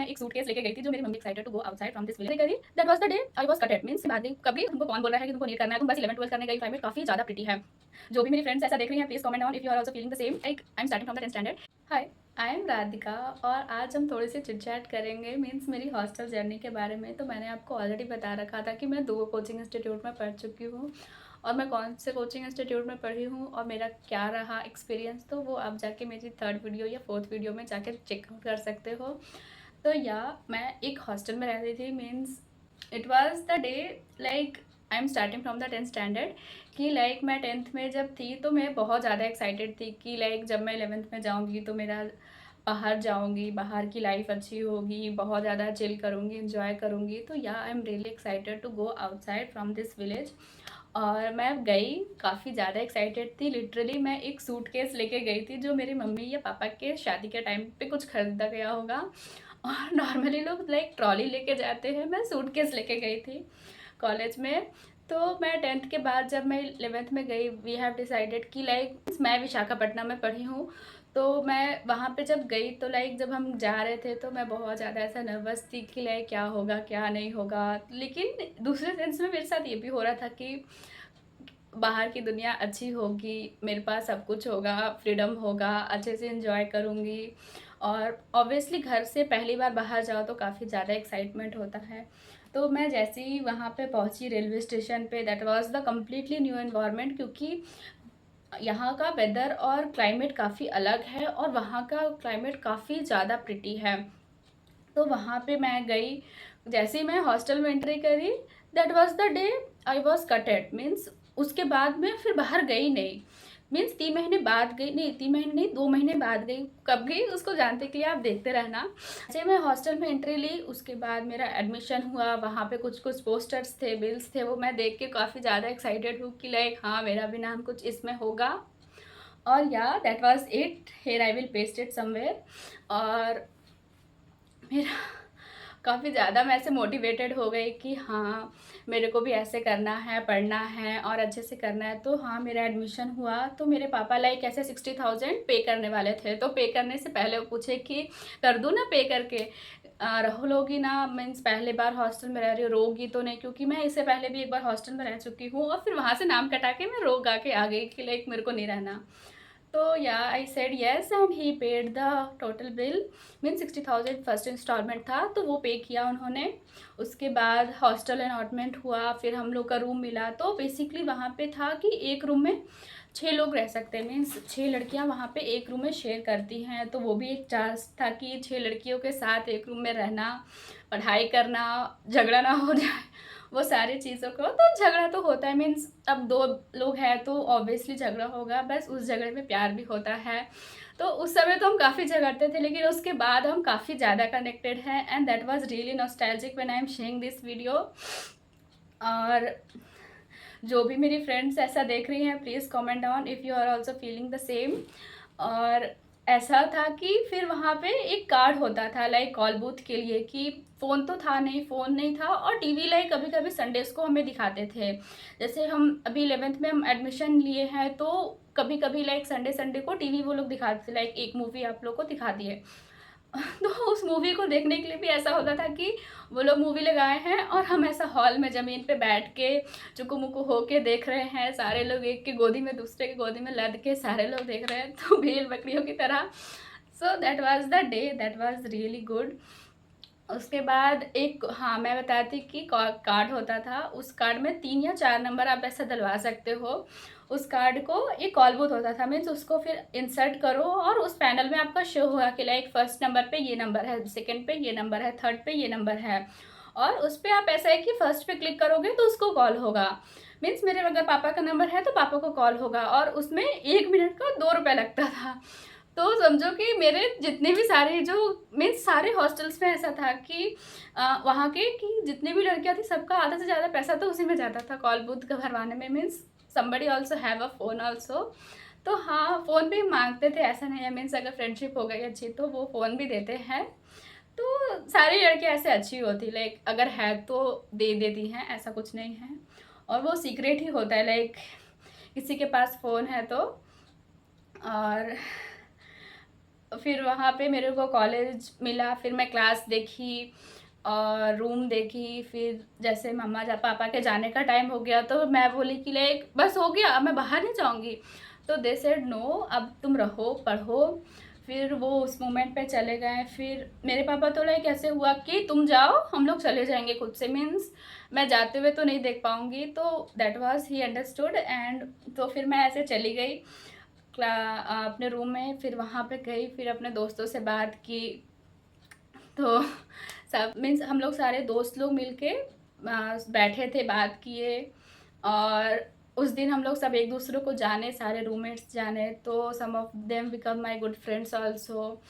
मैं एक सूटकेस लेके गई थी जो मेरी mummy excited to go outside from this village करी। That was the day I was cutted means बाद में कभी तुमको कौन बोल रहा है कि तुमको नहीं करना है, तुम बस 11 12 करने गई। क्लाइमेट काफी ज्यादा प्रिटी है। जो भी मेरी फ्रेंड्स ऐसा देख रही हैं please comment down if you are also feeling the same like I am starting from the 10th standard. Hi, I am Radhika और आज हम थोड़ी सी चिट-चैट करेंगे मींस मेरी हॉस्टल जर्नी के बारे में। तो मैंने आपको ऑलरेडी बता रखा था कि मैं 2 कोचिंग इंस्टीट्यूट में पढ़ चुकी हूँ और मैं कौन से कोचिंग इंस्टीट्यूट में पढ़ी हूँ और मेरा क्या रहा एक्सपीरियंस, तो वो आप जाके मेरी 3rd वीडियो या 4th वीडियो में जाके चेकआउट कर सकते हो। तो या मैं एक हॉस्टल में रहती थी means it was the day like I am starting from the 10th standard कि लाइक मैं 10th में जब थी तो मैं बहुत ज़्यादा एक्साइटेड थी कि लाइक जब मैं 11th में जाऊँगी तो मेरा बाहर जाऊँगी, बाहर की लाइफ अच्छी होगी, बहुत ज़्यादा चिल करूँगी, इंजॉय करूँगी। तो yeah I am really excited to go outside from this village और मैं गई, काफ़ी ज़्यादा एक्साइटेड थी। लिटरली मैं एक सूटकेस लेके गई थी जो मेरी मम्मी या पापा के शादी के टाइम पे कुछ खरीदा गया होगा और नॉर्मली लोग लाइक ट्रॉली लेके जाते हैं, मैं सूटकेस लेके गई थी कॉलेज में। तो मैं 10th के बाद जब मैं 11th में गई वी हैव डिसाइडेड कि लाइक मैं विशाखापट्टनम में पढ़ी हूँ। तो मैं वहाँ पे जब गई तो लाइक जब हम जा रहे थे तो मैं बहुत ज़्यादा ऐसा नर्वस थी कि लाइक क्या होगा क्या नहीं होगा। लेकिन दूसरे सेंस में मेरे साथ ये भी हो रहा था कि बाहर की दुनिया अच्छी होगी, मेरे पास सब कुछ होगा, फ्रीडम होगा, अच्छे से एंजॉय करूँगी। और ऑब्वियसली घर से पहली बार बाहर जाओ तो काफ़ी ज़्यादा एक्साइटमेंट होता है। तो मैं जैसे ही वहाँ पे पहुँची रेलवे स्टेशन पे that was the completely new environment क्योंकि यहाँ का वेदर और क्लाइमेट काफ़ी अलग है और वहाँ का क्लाइमेट काफ़ी ज़्यादा प्रिटी है। तो वहाँ पे मैं गई, जैसे ही मैं हॉस्टल में एंट्री करी that was the day I was कटेड means उसके बाद मैं फिर बाहर गई नहीं। मीन्स 3 महीने बाद गई, नहीं 3 महीने नहीं 2 महीने बाद गई। कब गई उसको जानने के लिए आप देखते रहना। जैसे मैं हॉस्टल में एंट्री ली उसके बाद मेरा एडमिशन हुआ, वहाँ पे कुछ कुछ पोस्टर्स थे, बिल्स थे, वो मैं देख के काफ़ी ज़्यादा एक्साइटेड हूँ कि लाइक हाँ मेरा भी नाम कुछ इसमें होगा। और या that was it, here I will paste it somewhere. और मेरा काफ़ी ज़्यादा मैं ऐसे मोटिवेटेड हो गई कि हाँ मेरे को भी ऐसे करना है, पढ़ना है और अच्छे से करना है। तो हाँ मेरा एडमिशन हुआ तो मेरे पापा लाइक ऐसे 60,000 पे करने वाले थे। तो पे करने से पहले वो पूछे कि कर दूँ ना पे करके, रहोगी ना मीन्स पहले बार हॉस्टल में रह रही हो, रोगी तो नहीं, क्योंकि मैं इससे पहले भी एक बार हॉस्टल में रह चुकी हूँ और फिर वहाँ से नाम कटा के मैं रोग आके आ गई कि लाइक मेरे को नहीं रहना। तो yeah I said yes and he paid the total bill mean 60,000 first instalment था तो वो पे किया उन्होंने। उसके बाद हॉस्टल अलॉटमेंट हुआ, फिर हम लोग का रूम मिला। तो बेसिकली वहाँ पे था कि एक रूम में 6 लोग रह सकते हैं मीन्स 6 लड़कियाँ वहाँ पे एक रूम में शेयर करती हैं। तो वो भी एक चांस था कि 6 लड़कियों के साथ एक रूम में रहना, पढ़ाई करना, झगड़ा ना हो जाए, वो सारी चीज़ों को। तो झगड़ा तो होता है मीन्स अब 2 लोग हैं तो ऑब्वियसली झगड़ा होगा, बस उस झगड़े में प्यार भी होता है। तो उस समय तो हम काफ़ी झगड़ते थे लेकिन उसके बाद हम काफ़ी ज़्यादा कनेक्टेड हैं and that was really nostalgic when I am sharing this video. और जो भी मेरी फ्रेंड्स ऐसा देख रही हैं please comment down if you are also feeling the same. और ऐसा था कि फिर वहाँ पे एक कार्ड होता था लाइक कॉल बूथ के लिए कि फ़ोन तो था नहीं, फ़ोन नहीं था और टीवी लाइक कभी कभी संडेज को हमें दिखाते थे। जैसे हम अभी 11th में हम एडमिशन लिए हैं तो कभी कभी लाइक संडे संडे को टीवी वो लोग दिखाते थे, लाइक एक मूवी आप लोग को दिखा दिए। तो उस मूवी को देखने के लिए भी ऐसा होता था कि वो लोग मूवी लगाए हैं और हम ऐसा हॉल में ज़मीन पे बैठ के चुकू मुकू हो के देख रहे हैं, सारे लोग एक की गोदी में दूसरे की गोदी में लद के सारे लोग देख रहे हैं तो भेड़ बकरियों की तरह। So that was the day, that was really good. उसके बाद एक हाँ मैं बताती कि कार्ड होता था, उस कार्ड में 3 या 4 नंबर आप ऐसा डलवा सकते हो। उस कार्ड को एक कॉल बूथ होता था मीन्स उसको फिर इंसर्ट करो और उस पैनल में आपका शो होगा कि लाइक फर्स्ट नंबर पे ये नंबर है, सेकंड पे ये नंबर है, थर्ड पे ये नंबर है। और उस पर आप ऐसा है कि फर्स्ट पे क्लिक करोगे तो उसको कॉल होगा। मीन्स मेरे अगर पापा का नंबर है तो पापा को कॉल होगा और उसमें 1 मिनट का 2 रुपये लगता था। तो समझो कि मेरे जितने भी सारे जो मीन्स सारे हॉस्टल्स में ऐसा था कि वहाँ के कि जितनी भी लड़कियाँ थी सबका आधा से ज़्यादा पैसा तो उसी में जाता था कॉल बूथ का भरवाने में। Means somebody also have a phone also. तो हाँ फ़ोन भी मांगते थे, ऐसा नहीं है मीन्स अगर फ्रेंडशिप हो गई अच्छी तो वो फ़ोन भी देते हैं। तो सारी लड़कियाँ ऐसे अच्छी होती लाइक अगर है तो दे देती हैं, ऐसा कुछ नहीं है। और वो सीक्रेट ही होता है लाइक किसी के पास फ़ोन है तो। और फिर वहाँ पे मेरे को कॉलेज मिला, फिर मैं क्लास देखी और रूम देखी। फिर जैसे मम्मा जा पापा के जाने का टाइम हो गया तो मैं बोली कि लाइक बस हो गया, अब मैं बाहर नहीं जाऊँगी। तो दे सेड नो, अब तुम रहो पढ़ो। फिर वो उस मोमेंट पे चले गए। फिर मेरे पापा तो लाइक ऐसे हुआ कि तुम जाओ, हम लोग चले जाएंगे खुद से, मीन्स मैं जाते हुए तो नहीं देख पाऊँगी। तो that was he understood and तो फिर मैं ऐसे चली गई अपने रूम में। फिर वहाँ पे गई, फिर अपने दोस्तों से बात की। तो सब मीन्स हम लोग सारे दोस्त लोग मिलके बैठे थे, बात किए। और उस दिन हम लोग सब एक दूसरे को जाने, सारे रूममेट्स जाने, तो some of them become my good friends also.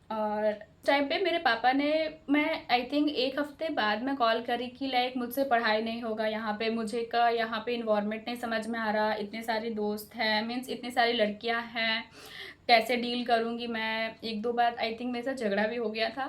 और टाइम पे मेरे पापा ने, मैं आई थिंक एक हफ्ते बाद मैं कॉल करी कि लाइक मुझसे पढ़ाई नहीं होगा यहाँ पे, मुझे का यहाँ पे इन्वायरमेंट नहीं समझ में आ रहा, इतने सारे दोस्त हैं, मीन्स इतनी सारी लड़कियाँ हैं, कैसे डील करूँगी मैं। एक दो बार आई थिंक मेरे साथ झगड़ा भी हो गया था,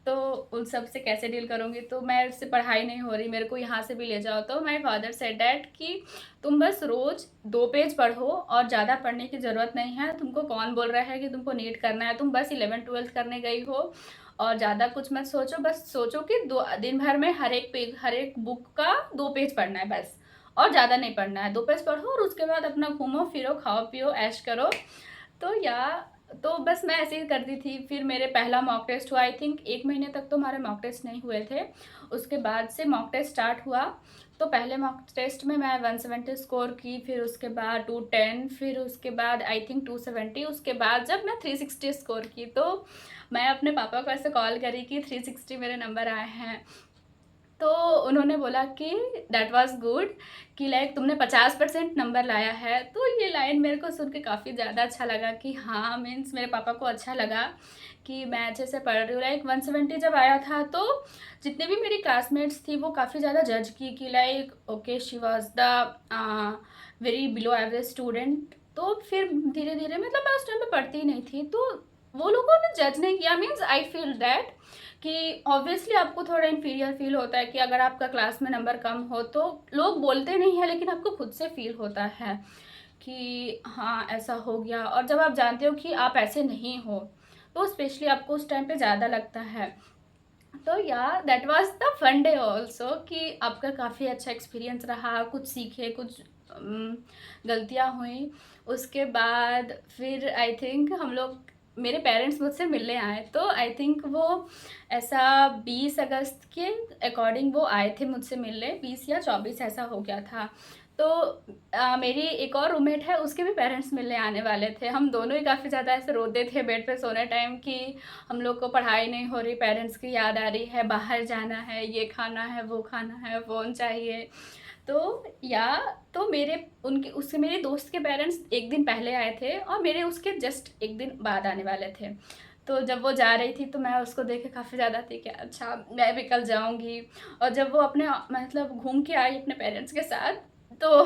तो उन सब से कैसे डील करूँगी। तो मैं उससे पढ़ाई नहीं हो रही, मेरे को यहाँ से भी ले जाओ। तो माई फादर सेड डैट कि तुम बस रोज़ 2 पेज पढ़ो और ज़्यादा पढ़ने की ज़रूरत नहीं है। तुमको कौन बोल रहा है कि तुमको नीट करना है, तुम बस 11th-12th करने गई हो और ज़्यादा कुछ मत सोचो। बस सोचो कि दिन भर में हर एक बुक का 2 पेज पढ़ना है बस, और ज़्यादा नहीं पढ़ना है। 2 पेज पढ़ो और उसके बाद अपना घूमो फिरो, खाओ पियो, ऐश करो। तो तो बस मैं ऐसे ही करती थी। फिर मेरे पहला मॉक टेस्ट हुआ, आई थिंक 1 महीने तक तो हमारे मॉक टेस्ट नहीं हुए थे। उसके बाद से मॉक टेस्ट स्टार्ट हुआ। तो पहले मॉक टेस्ट में मैं 170 स्कोर की, फिर उसके बाद 210, फिर उसके बाद आई थिंक 270। उसके बाद जब मैं 360 स्कोर की, तो मैं अपने पापा को ऐसे कॉल करी कि 360 मेरे नंबर आए हैं। तो उन्होंने बोला कि दैट वाज गुड, कि लाइक तुमने 50% नंबर लाया है। तो ये लाइन मेरे को सुन के काफ़ी ज़्यादा अच्छा लगा कि हाँ, मीन्स मेरे पापा को अच्छा लगा कि मैं अच्छे से पढ़ रही हूँ। लाइक 170 जब आया था तो जितने भी मेरी क्लासमेट्स थी वो काफ़ी ज़्यादा जज की कि like okay she was the very below average student. तो फिर धीरे धीरे, मतलब मैं उस टाइम पे पढ़ती ही नहीं थी, तो वो लोगों ने जज नहीं किया। मीन्स आई फील दैट कि ऑब्वियसली आपको थोड़ा इन्फीरियर फील होता है कि अगर आपका क्लास में नंबर कम हो, तो लोग बोलते नहीं है लेकिन आपको खुद से फील होता है कि हाँ ऐसा हो गया। और जब आप जानते हो कि आप ऐसे नहीं हो, तो स्पेशली आपको उस टाइम पे ज़्यादा लगता है। तो yeah that was the fun day also, कि आपका काफ़ी अच्छा एक्सपीरियंस रहा, कुछ सीखे, कुछ गलतियाँ हुई। उसके बाद फिर आई थिंक हम लोग, मेरे पेरेंट्स मुझसे मिलने आए। तो आई थिंक वो ऐसा 20 अगस्त के अकॉर्डिंग वो आए थे मुझसे मिलने, 20 या 24 ऐसा हो गया था। तो मेरी एक और रूममेट है, उसके भी पेरेंट्स मिलने आने वाले थे। हम दोनों ही काफ़ी ज़्यादा ऐसे रोते थे बेड पे सोने टाइम कि हम लोग को पढ़ाई नहीं हो रही, पेरेंट्स की याद आ रही है, बाहर जाना है, ये खाना है, वो खाना है, फ़ोन चाहिए। तो या तो मेरे उनके उससे मेरे दोस्त के पेरेंट्स एक दिन पहले आए थे और मेरे उसके जस्ट एक दिन बाद आने वाले थे। तो जब वो जा रही थी तो मैं उसको देख के काफ़ी ज़्यादा थी कि अच्छा मैं भी कल जाऊंगी। और जब वो अपने मतलब घूम के आई अपने पेरेंट्स के साथ, तो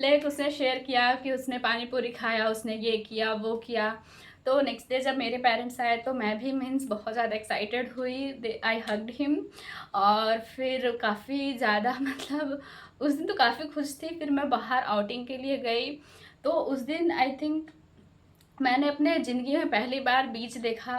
लाइक उसने शेयर किया कि उसने पानी पूरी खाया, उसने ये किया वो किया। तो नेक्स्ट डे जब मेरे पेरेंट्स आए तो मैं भी मीन्स बहुत ज़्यादा एक्साइटेड हुई, आई हग्ड हिम। और फिर काफ़ी ज़्यादा मतलब उस दिन तो काफ़ी खुश थी। फिर मैं बाहर आउटिंग के लिए गई। तो उस दिन आई थिंक मैंने अपने ज़िंदगी में पहली बार बीच देखा।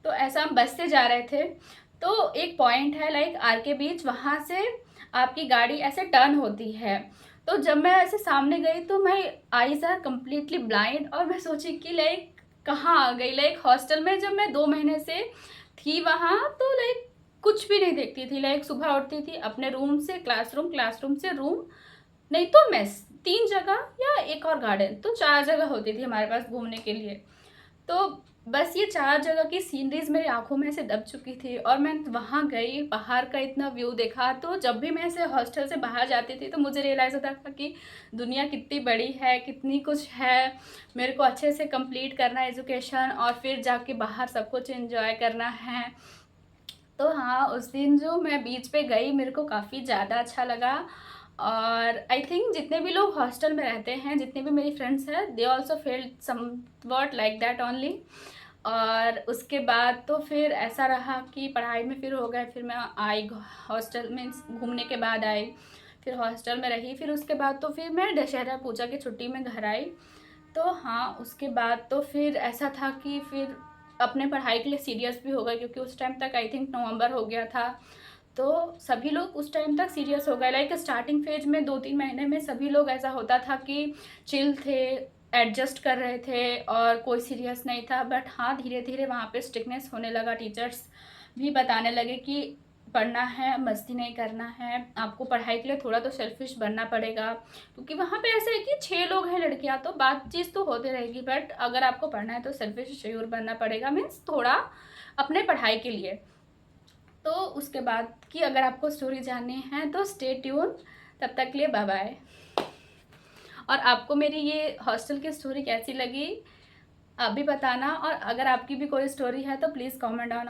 तो ऐसा हम बस से जा रहे थे, तो एक पॉइंट है लाइक आर के बीच, वहाँ से आपकी गाड़ी ऐसे टर्न होती है। तो जब मैं ऐसे सामने गई तो मैं आईज आर कम्प्लीटली ब्लाइंड, और मैं सोची कि लाइक कहाँ आ गई। लाइक हॉस्टल में जब मैं 2 महीने से थी वहाँ, तो लाइक कुछ भी नहीं देखती थी। लाइक सुबह उठती थी, अपने रूम से क्लासरूम, क्लासरूम से रूम, नहीं तो मेस, 3 जगह या एक और गार्डन, तो 4 जगह होती थी हमारे पास घूमने के लिए। तो बस ये 4 जगह की सीनरीज मेरी आंखों में से दब चुकी थी। और मैं वहाँ गई, बाहर का इतना व्यू देखा। तो जब भी मैं ऐसे हॉस्टल से बाहर जाती थी तो मुझे रियलाइज़ होता था कि दुनिया कितनी बड़ी है, कितनी कुछ है, मेरे को अच्छे से कंप्लीट करना है एजुकेशन, और फिर जाके बाहर सब कुछ एंजॉय करना है। तो हाँ, उस दिन जो मैं बीच पे गई मेरे को काफ़ी ज़्यादा अच्छा लगा। और आई थिंक जितने भी लोग हॉस्टल में रहते हैं, जितने भी मेरी फ्रेंड्स हैं, they also felt somewhat like that only. और उसके बाद तो फिर ऐसा रहा कि पढ़ाई में फिर हो गए। फिर मैं आई हॉस्टल में, घूमने के बाद आई, फिर हॉस्टल में रही। फिर उसके बाद तो फिर मैं दशहरा पूजा की छुट्टी में घर आई। तो हाँ, उसके बाद तो फिर ऐसा था कि फिर अपने पढ़ाई के लिए सीरियस भी हो गए, क्योंकि उस टाइम तक आई थिंक नवंबर हो गया था, तो सभी लोग उस टाइम तक सीरियस हो गए। लाइक स्टार्टिंग फेज में 2-3 महीने में सभी लोग ऐसा होता था कि चिल थे, एडजस्ट कर रहे थे और कोई सीरियस नहीं था। बट हाँ, धीरे धीरे वहाँ पे स्ट्रिक्टनेस होने लगा, टीचर्स भी बताने लगे कि पढ़ना है, मस्ती नहीं करना है, आपको पढ़ाई के लिए थोड़ा तो सेल्फिश बनना पड़ेगा, क्योंकि वहाँ पे ऐसा है कि 6 लोग हैं लड़कियाँ, तो बातचीत तो होती रहेगी, बट अगर आपको पढ़ना है तो सेल्फिश जरूर बनना पड़ेगा, मीन्स थोड़ा अपने पढ़ाई के लिए। तो उसके बाद की अगर आपको स्टोरी जाननी है तो स्टे ट्यून। तब तक के लिए बाय बाय। और आपको मेरी ये हॉस्टल की स्टोरी कैसी लगी आप भी बताना, और अगर आपकी भी कोई स्टोरी है तो प्लीज़ कमेंट डाउन